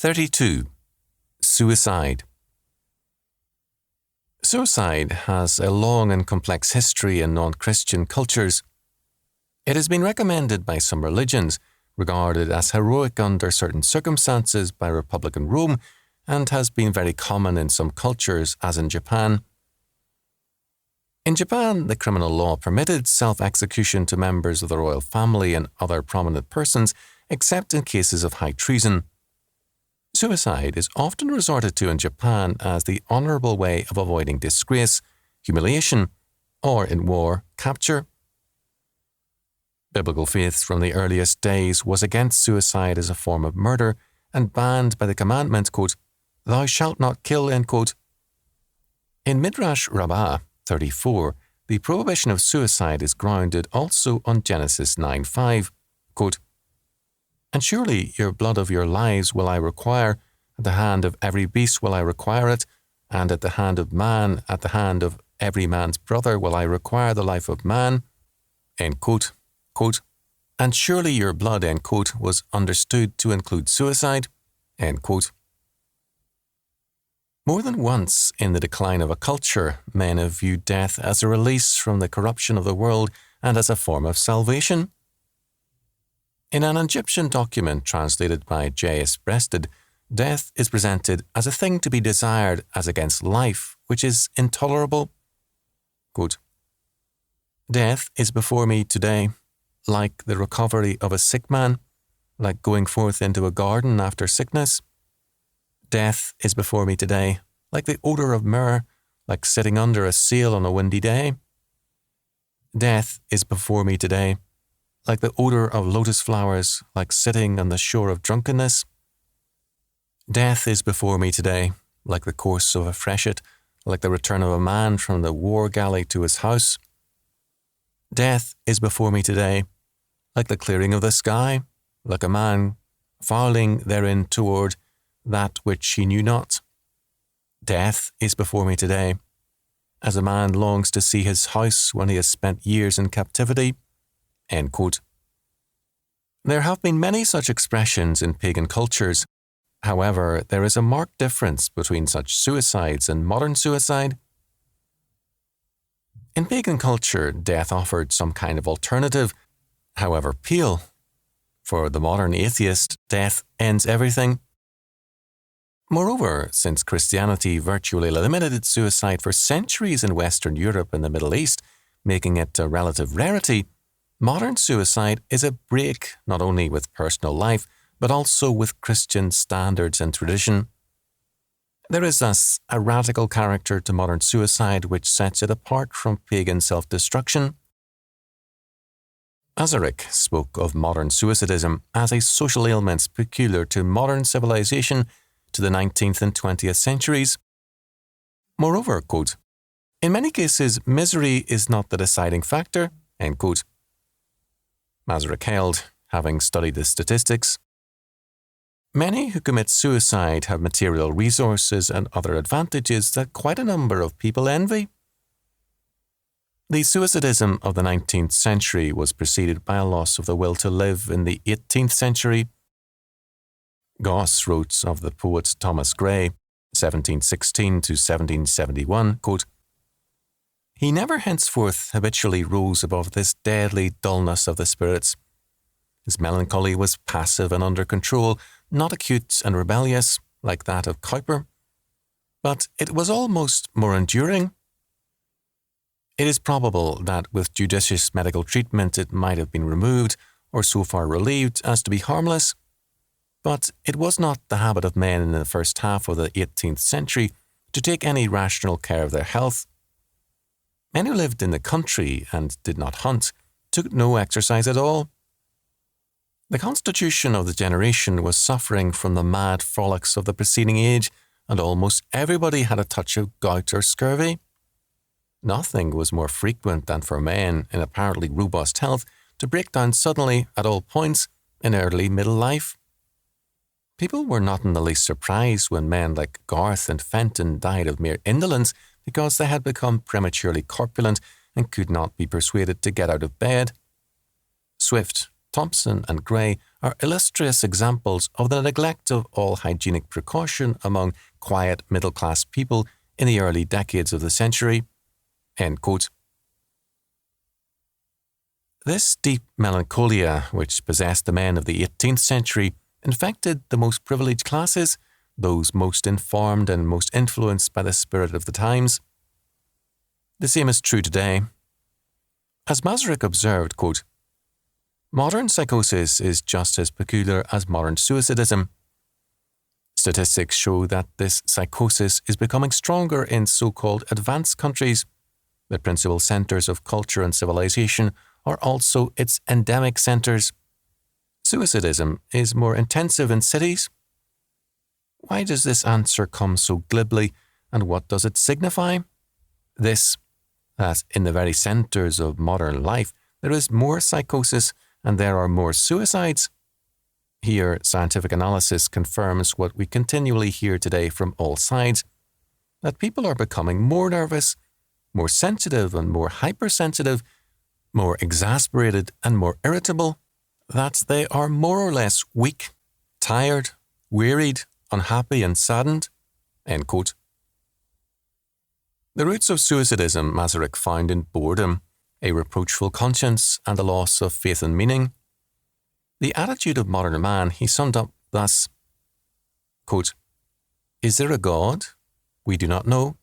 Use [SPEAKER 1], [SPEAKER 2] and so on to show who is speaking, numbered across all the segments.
[SPEAKER 1] 32. Suicide. Suicide has a long and complex history in non-Christian cultures. It has been recommended by some religions, regarded as heroic under certain circumstances by Republican Rome, and has been very common in some cultures, as in Japan. In Japan, the criminal law permitted self-execution to members of the royal family and other prominent persons, except in cases of high treason. Suicide is often resorted to in Japan as the honourable way of avoiding disgrace, humiliation, or, in war, capture. Biblical faith from the earliest days was against suicide as a form of murder and banned by the commandment, quote, "Thou shalt not kill," end quote. In Midrash Rabbah 34, the prohibition of suicide is grounded also on Genesis 9:5, quote, "And surely your blood of your lives will I require, at the hand of every beast will I require it, and at the hand of man, at the hand of every man's brother will I require the life of man," end quote, quote, "And surely your blood," end quote, was understood to include suicide, end quote. More than once in the decline of a culture, men have viewed death as a release from the corruption of the world and as a form of salvation. In an Egyptian document translated by J.S. Breasted, death is presented as a thing to be desired as against life, which is intolerable. Quote, "Death is before me today, like the recovery of a sick man, like going forth into a garden after sickness. Death is before me today, like the odour of myrrh, like sitting under a sail on a windy day. Death is before me today, like the odour of lotus flowers, like sitting on the shore of drunkenness. Death is before me today, like the course of a freshet, like the return of a man from the war galley to his house. Death is before me today, like the clearing of the sky, like a man fowling therein toward that which he knew not. Death is before me today, as a man longs to see his house when he has spent years in captivity." End quote. There have been many such expressions in pagan cultures. However, there is a marked difference between such suicides and modern suicide. In pagan culture, death offered some kind of alternative, however pale. For the modern atheist, death ends everything. Moreover, since Christianity virtually eliminated suicide for centuries in Western Europe and the Middle East, making it a relative rarity, modern suicide is a break not only with personal life, but also with Christian standards and tradition. There is thus a radical character to modern suicide which sets it apart from pagan self-destruction. Azaric spoke of modern suicidism as a social ailment peculiar to modern civilization to the 19th and 20th centuries. Moreover, quote, "In many cases, misery is not the deciding factor," end quote. Mazarek held, having studied the statistics, "Many who commit suicide have material resources and other advantages that quite a number of people envy." The suicidism of the 19th century was preceded by a loss of the will to live in the 18th century. Goss wrote of the poet Thomas Gray, 1716 to 1771, quote, "He never henceforth habitually rose above this deadly dullness of the spirits. His melancholy was passive and under control, not acute and rebellious, like that of Cowper, but it was almost more enduring. It is probable that with judicious medical treatment it might have been removed, or so far relieved as to be harmless. But it was not the habit of men in the first half of the 18th century to take any rational care of their health. Men who lived in the country and did not hunt took no exercise at all. The constitution of the generation was suffering from the mad frolics of the preceding age, and almost everybody had a touch of gout or scurvy. Nothing was more frequent than for men in apparently robust health to break down suddenly at all points in early middle life. People were not in the least surprised when men like Garth and Fenton died of mere indolence because they had become prematurely corpulent and could not be persuaded to get out of bed. Swift, Thompson and Gray are illustrious examples of the neglect of all hygienic precaution among quiet middle-class people in the early decades of the century." End quote. This deep melancholia, which possessed the men of the 18th century, infected the most privileged classes, those most informed and most influenced by the spirit of the times. The same is true today. As Masaryk observed, quote, "Modern psychosis is just as peculiar as modern suicidism. Statistics show that this psychosis is becoming stronger in so-called advanced countries. The principal centers of culture and civilization are also its endemic centers. Suicidism is more intensive in cities. Why does this answer come so glibly, and what does it signify? This, that in the very centers of modern life there is more psychosis and there are more suicides. Here, scientific analysis confirms what we continually hear today from all sides, that people are becoming more nervous, more sensitive and more hypersensitive, more exasperated and more irritable, that they are more or less weak, tired, wearied, unhappy and saddened." End quote. The roots of suicidism Masaryk found in boredom, a reproachful conscience, and a loss of faith and meaning. The attitude of modern man he summed up thus, quote, "Is there a God? We do not know.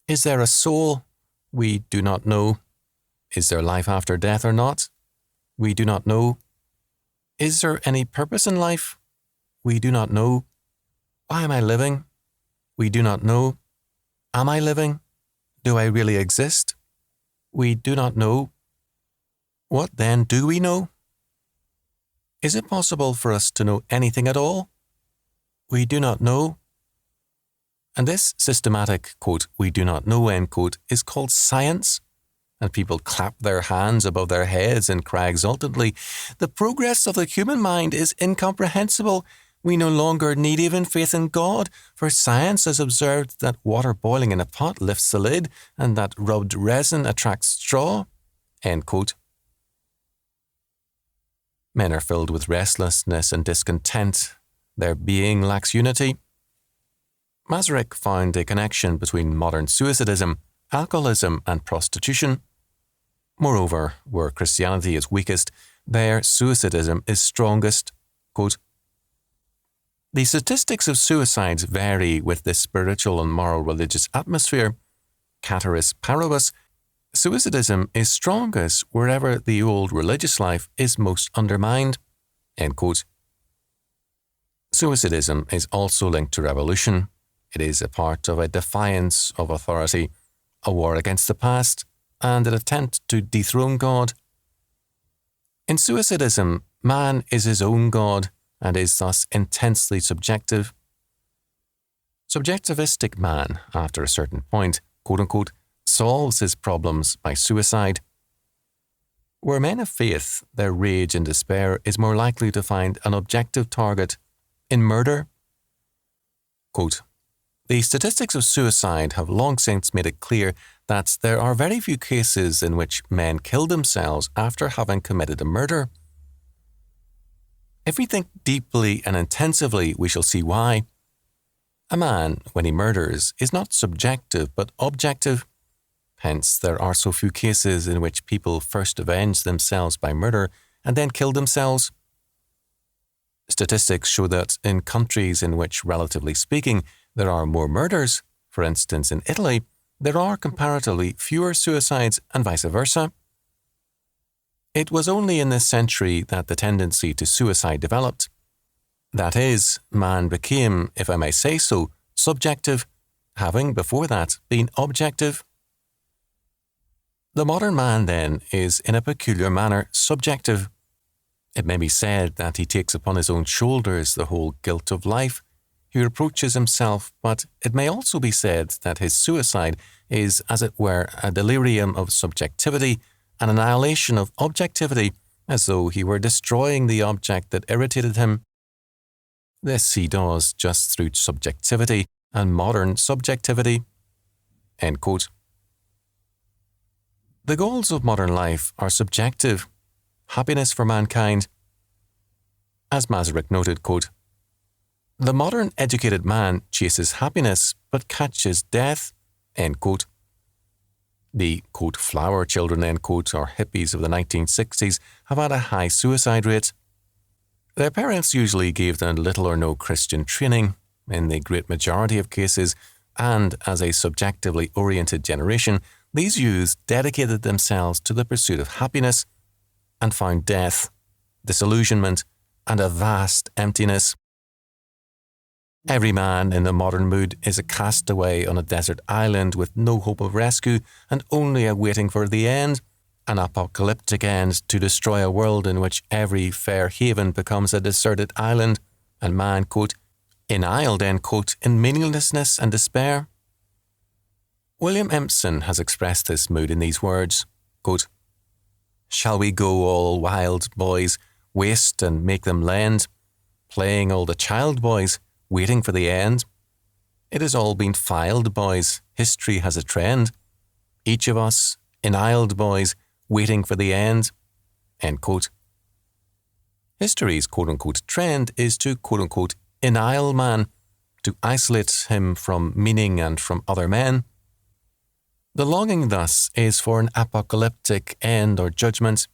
[SPEAKER 1] Is there a soul? We do not know. Is there life after death or not? We do not know. Is there any purpose in life? We do not know. Why am I living? We do not know. Am I living? Do I really exist? We do not know. What then do we know? Is it possible for us to know anything at all? We do not know." And this systematic, quote, "we do not know," end quote, is called science, and people clap their hands above their heads and cry exultantly, "The progress of the human mind is incomprehensible. We no longer need even faith in God, for science has observed that water boiling in a pot lifts the lid and that rubbed resin attracts straw." End quote. Men are filled with restlessness and discontent. Their being lacks unity. Masaryk found a connection between modern suicidism, alcoholism, and prostitution. Moreover, where Christianity is weakest, there suicidism is strongest. Quote, "The statistics of suicides vary with the spiritual and moral religious atmosphere. Cateris paribus, suicidism is strongest wherever the old religious life is most undermined." End quote. Suicidism is also linked to revolution. It is a part of a defiance of authority, a war against the past, and an attempt to dethrone God. In suicidism, man is his own God and is thus intensely subjective. Subjectivistic man, after a certain point, quote-unquote, solves his problems by suicide. Where men of faith, their rage and despair is more likely to find an objective target in murder. Quote, "The statistics of suicide have long since made it clear that there are very few cases in which men kill themselves after having committed a murder. If we think deeply and intensively, we shall see why. A man, when he murders, is not subjective but objective. Hence, there are so few cases in which people first avenge themselves by murder and then kill themselves. Statistics show that in countries in which, relatively speaking, there are more murders, for instance in Italy, there are comparatively fewer suicides and vice versa. It was only in this century that the tendency to suicide developed. That is, man became, if I may say so, subjective, having before that been objective. The modern man, then, is in a peculiar manner subjective. It may be said that he takes upon his own shoulders the whole guilt of life. He reproaches himself, but it may also be said that his suicide is, as it were, a delirium of subjectivity, an annihilation of objectivity, as though he were destroying the object that irritated him. This he does just through subjectivity and modern subjectivity." End quote. The goals of modern life are subjective. Happiness for mankind. As Masaryk noted, quote, "The modern educated man chases happiness but catches death," end quote. The, quote, "flower children," end quote, or hippies of the 1960s have had a high suicide rate. Their parents usually gave them little or no Christian training, in the great majority of cases, and as a subjectively oriented generation, these youths dedicated themselves to the pursuit of happiness and found death, disillusionment, and a vast emptiness. Every man in the modern mood is a castaway on a desert island with no hope of rescue and only a waiting for the end, an apocalyptic end to destroy a world in which every fair haven becomes a deserted island, and man, quote, "enisled," end quote, in meaninglessness and despair. William Empson has expressed this mood in these words, quote, "Shall we go all wild, boys, waste and make them lend, playing all the child boys, waiting for the end? It has all been filed, boys, history has a trend. Each of us, enisled boys, waiting for the end," end quote. History's quote-unquote trend is to quote-unquote ennihile man, to isolate him from meaning and from other men. The longing thus is for an apocalyptic end or judgment.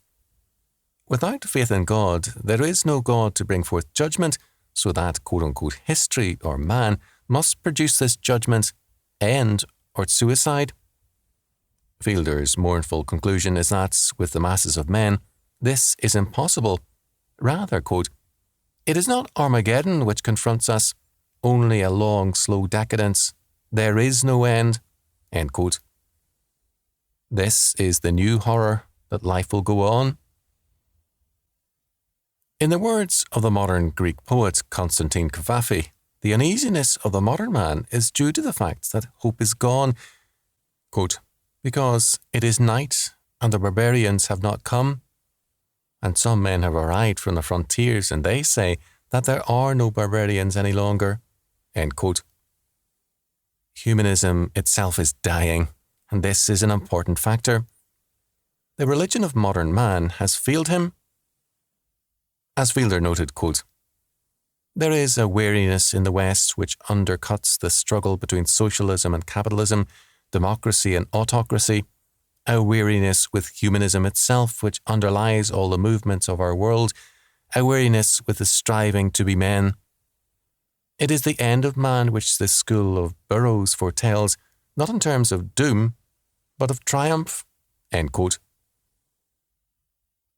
[SPEAKER 1] Without faith in God, there is no God to bring forth judgment, so that quote-unquote history or man must produce this judgment, end, or suicide. Fielder's mournful conclusion is that, with the masses of men, this is impossible. Rather, quote, "It is not Armageddon which confronts us, only a long, slow decadence. There is no end," end quote. This is the new horror, that life will go on. In the words of the modern Greek poet Constantine Cavafy, the uneasiness of the modern man is due to the fact that hope is gone, quote, "because it is night and the barbarians have not come. And some men have arrived from the frontiers and they say that there are no barbarians any longer," end quote. Humanism itself is dying, and this is an important factor. The religion of modern man has failed him. As Fielder noted, quote, "There is a weariness in the West which undercuts the struggle between socialism and capitalism, democracy and autocracy, a weariness with humanism itself which underlies all the movements of our world, a weariness with the striving to be men. It is the end of man which this school of Burroughs foretells, not in terms of doom, but of triumph," end quote.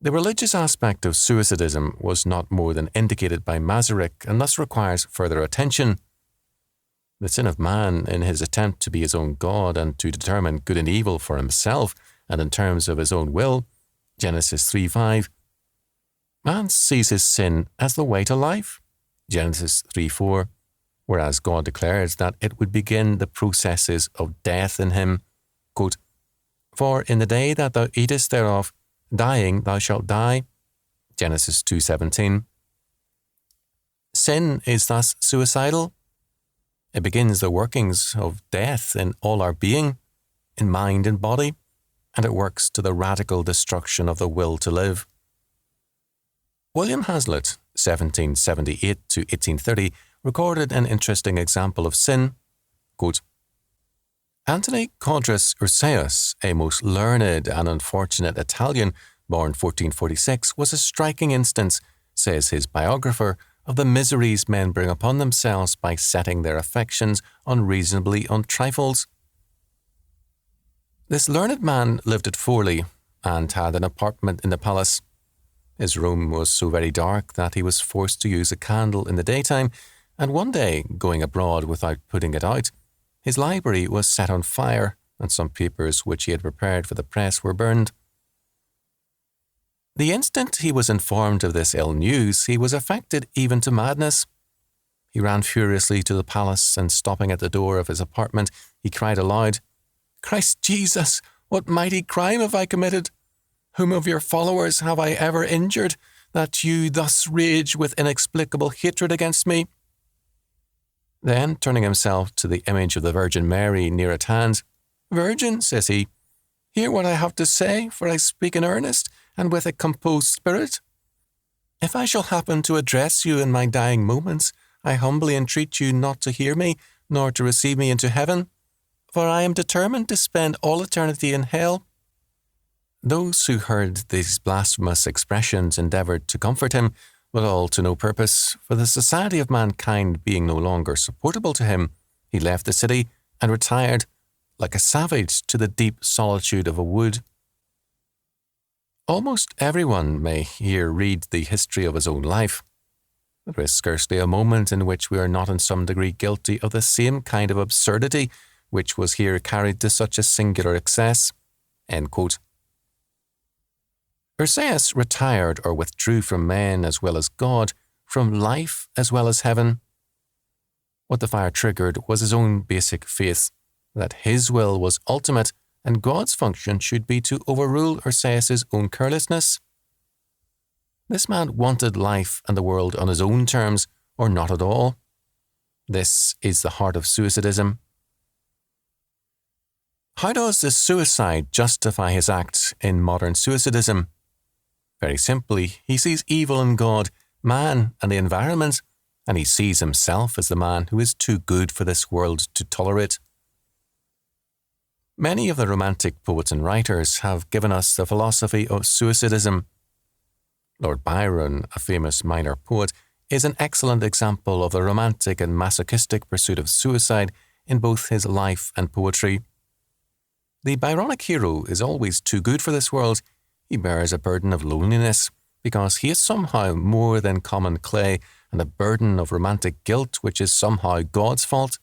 [SPEAKER 1] The religious aspect of suicidism was not more than indicated by Masaryk and thus requires further attention. The sin of man in his attempt to be his own God and to determine good and evil for himself and in terms of his own will, Genesis 3:5. Man sees his sin as the way to life, Genesis 3:4, whereas God declares that it would begin the processes of death in him, quote, "For in the day that thou eatest thereof, dying thou shalt die," Genesis 2:17. Sin is thus suicidal. It begins the workings of death in all our being, in mind and body, and it works to the radical destruction of the will to live. William Hazlitt, 1778 to 1830, recorded an interesting example of sin, quote, "Antony Codrus Urseus, a most learned and unfortunate Italian, born 1446, was a striking instance, says his biographer, of the miseries men bring upon themselves by setting their affections unreasonably on trifles. This learned man lived at Forlì and had an apartment in the palace. His room was so very dark that he was forced to use a candle in the daytime, and one day, going abroad without putting it out, his library was set on fire and some papers which he had prepared for the press were burned. The instant he was informed of this ill news, he was affected even to madness. He ran furiously to the palace, and stopping at the door of his apartment, he cried aloud, 'Christ Jesus, what mighty crime have I committed? Whom of your followers have I ever injured, that you thus rage with inexplicable hatred against me?' Then, turning himself to the image of the Virgin Mary near at hand, 'Virgin,' says he, 'hear what I have to say, for I speak in earnest, and with a composed spirit. If I shall happen to address you in my dying moments, I humbly entreat you not to hear me, nor to receive me into heaven, for I am determined to spend all eternity in hell." Those who heard these blasphemous expressions endeavoured to comfort him, but all to no purpose, for the society of mankind being no longer supportable to him, he left the city and retired, like a savage, to the deep solitude of a wood. Almost everyone may here read the history of his own life. There is scarcely a moment in which we are not in some degree guilty of the same kind of absurdity which was here carried to such a singular excess." End quote. Ursaeus retired or withdrew from men as well as God, from life as well as heaven. What the fire triggered was his own basic faith, that his will was ultimate and God's function should be to overrule Ursaeus' own carelessness. This man wanted life and the world on his own terms, or not at all. This is the heart of suicidism. How does the suicide justify his act in modern suicidism? Very simply, he sees evil in God, man, and the environment, and he sees himself as the man who is too good for this world to tolerate. Many of the Romantic poets and writers have given us the philosophy of suicidism. Lord Byron, a famous minor poet, is an excellent example of the romantic and masochistic pursuit of suicide in both his life and poetry. The Byronic hero is always too good for this world. He bears a burden of loneliness because he is somehow more than common clay, and a burden of romantic guilt which is somehow God's fault.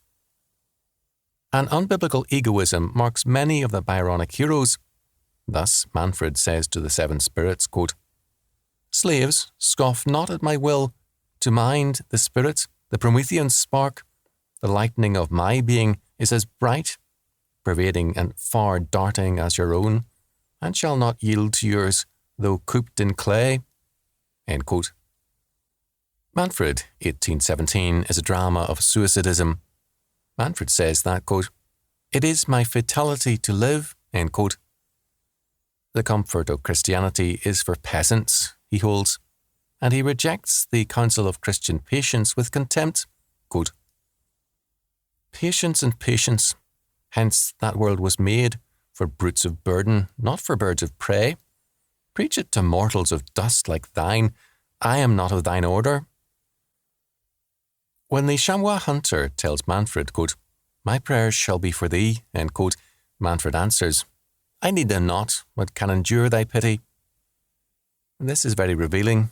[SPEAKER 1] An unbiblical egoism marks many of the Byronic heroes. Thus, Manfred says to the seven spirits, quote, "Slaves, scoff not at my will. To mind, the spirit, the Promethean spark, the lightning of my being is as bright, pervading and far darting as your own, and shall not yield to yours, though cooped in clay." End quote. Manfred, 1817, is a drama of suicidism. Manfred says that, quote, "It is my fatality to live," end quote. The comfort of Christianity is for peasants, he holds, and he rejects the counsel of Christian patience with contempt. Quote, "Patience and patience, hence that world was made, for brutes of burden, not for birds of prey. Preach it to mortals of dust like thine, I am not of thine order." When the chamois hunter tells Manfred, quote, "My prayers shall be for thee," end quote, Manfred answers, "I need them not, but can endure thy pity." This is very revealing.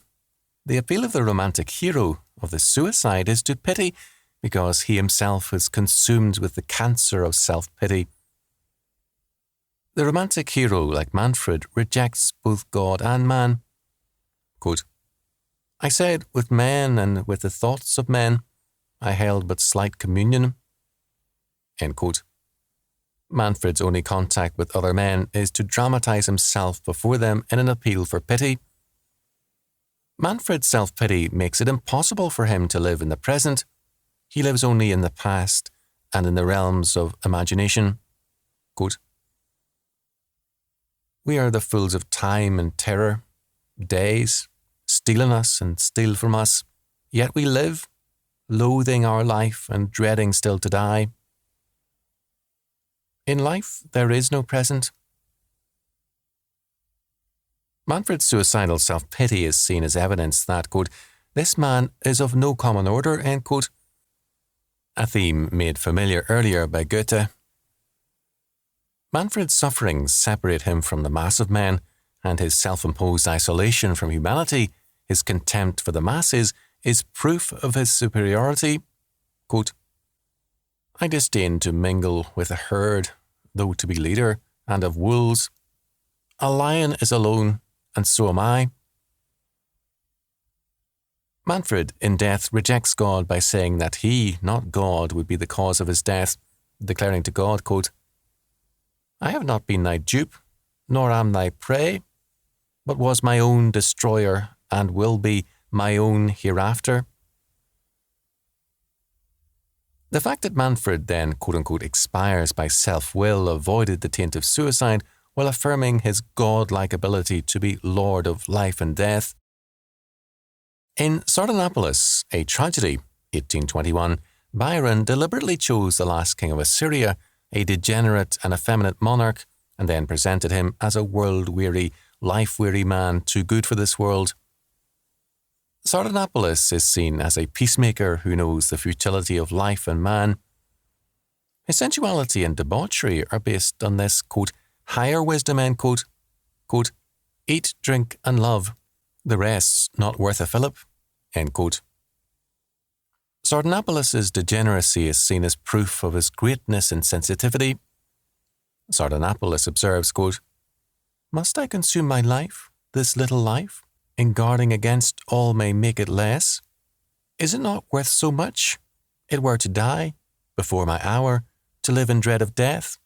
[SPEAKER 1] The appeal of the romantic hero of the suicide is to pity, because he himself is consumed with the cancer of self-pity. The romantic hero, like Manfred, rejects both God and man. Quote, "I said, with men and with the thoughts of men, I held but slight communion." End quote. Manfred's only contact with other men is to dramatize himself before them in an appeal for pity. Manfred's self-pity makes it impossible for him to live in the present. He lives only in the past and in the realms of imagination. Quote, "We are the fools of time and terror. Days steal on us and steal from us, yet we live, loathing our life and dreading still to die. In life there is no present." Manfred's suicidal self-pity is seen as evidence that, quote, "This man is of no common order," end quote, a theme made familiar earlier by Goethe. Manfred's sufferings separate him from the mass of men, and his self-imposed isolation from humanity, his contempt for the masses, is proof of his superiority. Quote, "I disdain to mingle with a herd, though to be leader, and of wolves. A lion is alone, and so am I." Manfred, in death, rejects God by saying that he, not God, would be the cause of his death, declaring to God, quote, "I have not been thy dupe, nor am thy prey, but was my own destroyer, and will be my own hereafter." The fact that Manfred then, quote-unquote, expires by self-will avoided the taint of suicide while affirming his god-like ability to be lord of life and death. In Sardanapalus, a tragedy, 1821, Byron deliberately chose the last king of Assyria, a degenerate and effeminate monarch, and then presented him as a world-weary, life-weary man too good for this world. Sardanapalus is seen as a peacemaker who knows the futility of life and man. His sensuality and debauchery are based on this, quote, higher wisdom, end quote, quote, eat, drink, and love. The rest's not worth a fillip, end quote. Sardanapalus' degeneracy is seen as proof of his greatness and sensitivity. Sardanapalus observes, quote, must I consume my life, this little life, in guarding against all may make it less? Is it not worth so much? It were to die, before my hour, to live in dread of death,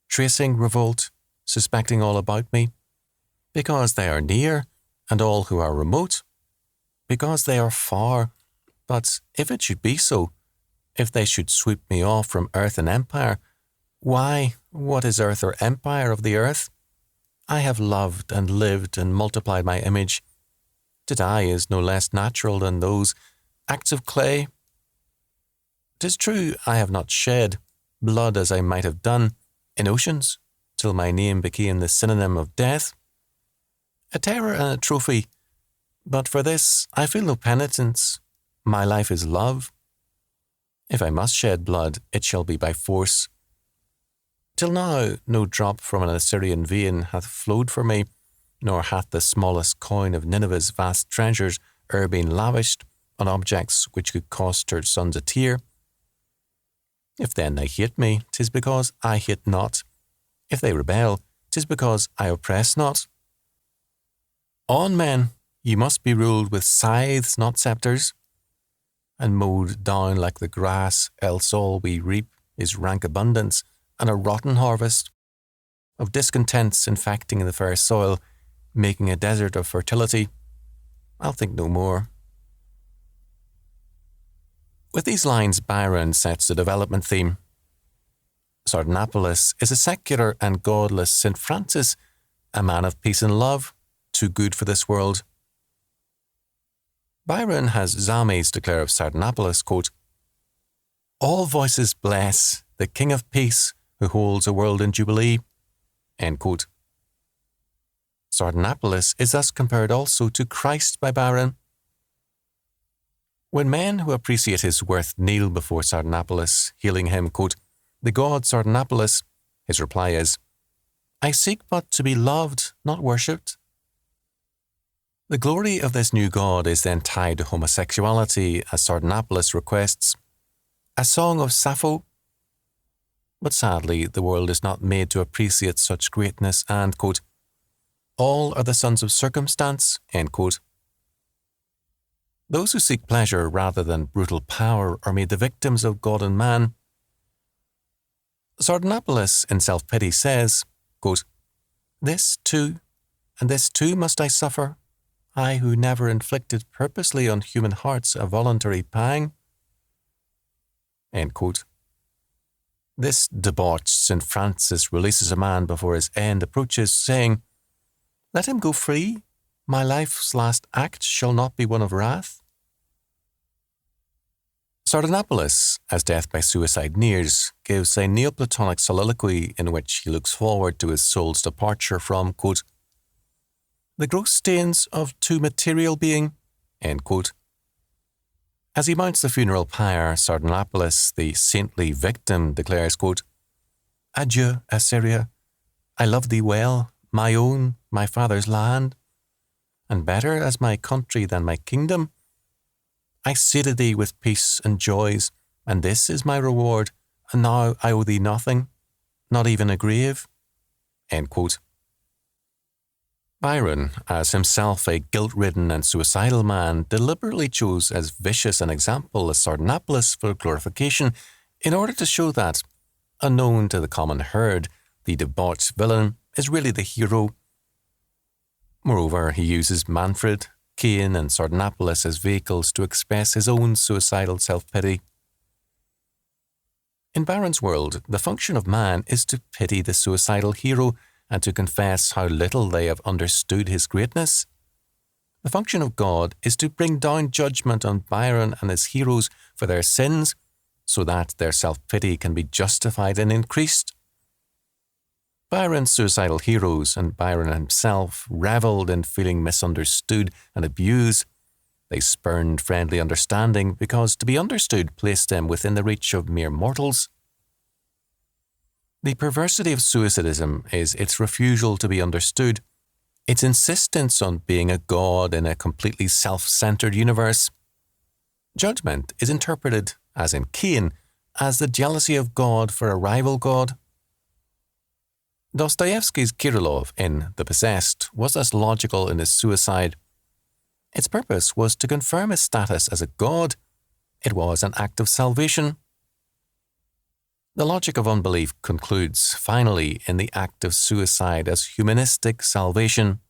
[SPEAKER 1] tracing revolt, suspecting all about me, because they are near, and all who are remote, because they are far. But if it should be so, if they should sweep me off from earth and empire, why, what is earth or empire of the earth? I have loved and lived and multiplied my image. To die is no less natural than those acts of clay. 'Tis true I have not shed blood as I might have done in oceans, till my name became the synonym of death, a terror and a trophy. But for this I feel no penitence. My life is love. If I must shed blood, it shall be by force. Till now no drop from an Assyrian vein hath flowed for me, nor hath the smallest coin of Nineveh's vast treasures e'er been lavished on objects which could cost her sons a tear. If then they hate me, 'tis because I hate not. If they rebel, 'tis because I oppress not. On, men, ye must be ruled with scythes, not sceptres, and mowed down like the grass, else all we reap is rank abundance and a rotten harvest, of discontents infecting the fair soil, making a desert of fertility. I'll think no more. With these lines, Byron sets the development theme. Sardanapalus is a secular and godless St. Francis, a man of peace and love, too good for this world. Byron has Zames declare of Sardanapalus, quote, all voices bless the King of Peace who holds a world in jubilee, end quote. Sardanapalus is thus compared also to Christ by Byron. When men who appreciate his worth kneel before Sardanapalus, hailing him, quote, the god Sardanapalus, his reply is, I seek but to be loved, not worshipped. The glory of this new god is then tied to homosexuality, as Sardanapalus requests, a song of Sappho. But sadly, the world is not made to appreciate such greatness and, quote, all are the sons of circumstance, end quote. Those who seek pleasure rather than brutal power are made the victims of God and man. Sardanapalus in self-pity says, quote, this too, and this too must I suffer, I who never inflicted purposely on human hearts a voluntary pang. End quote. This debauched St. Francis releases a man before his end approaches, saying, let him go free. My life's last act shall not be one of wrath. Sardanapalus, as death by suicide nears, gives a Neoplatonic soliloquy in which he looks forward to his soul's departure from, quote, the gross stains of too material being, end quote. As he mounts the funeral pyre, Sardanapalus, the saintly victim, declares, quote, adieu, Assyria. I love thee well, my own, my father's land, and better as my country than my kingdom. I sated thee with peace and joys, and this is my reward, and now I owe thee nothing, not even a grave. End quote. Byron, as himself a guilt-ridden and suicidal man, deliberately chose as vicious an example as Sardanapalus for glorification in order to show that, unknown to the common herd, the debauched villain is really the hero. Moreover, he uses Manfred, Cain, and Sardanapalus as vehicles to express his own suicidal self-pity. In Byron's world, the function of man is to pity the suicidal hero and to confess how little they have understood his greatness. The function of God is to bring down judgment on Byron and his heroes for their sins, so that their self-pity can be justified and increased. Byron's suicidal heroes and Byron himself revelled in feeling misunderstood and abused. They spurned friendly understanding because to be understood placed them within the reach of mere mortals. The perversity of suicidism is its refusal to be understood, its insistence on being a god in a completely self-centered universe. Judgment is interpreted, as in Cain, as the jealousy of God for a rival god. Dostoevsky's Kirillov in The Possessed was as logical in his suicide. Its purpose was to confirm his status as a god. It was an act of salvation. The logic of unbelief concludes, finally, in the act of suicide as humanistic salvation.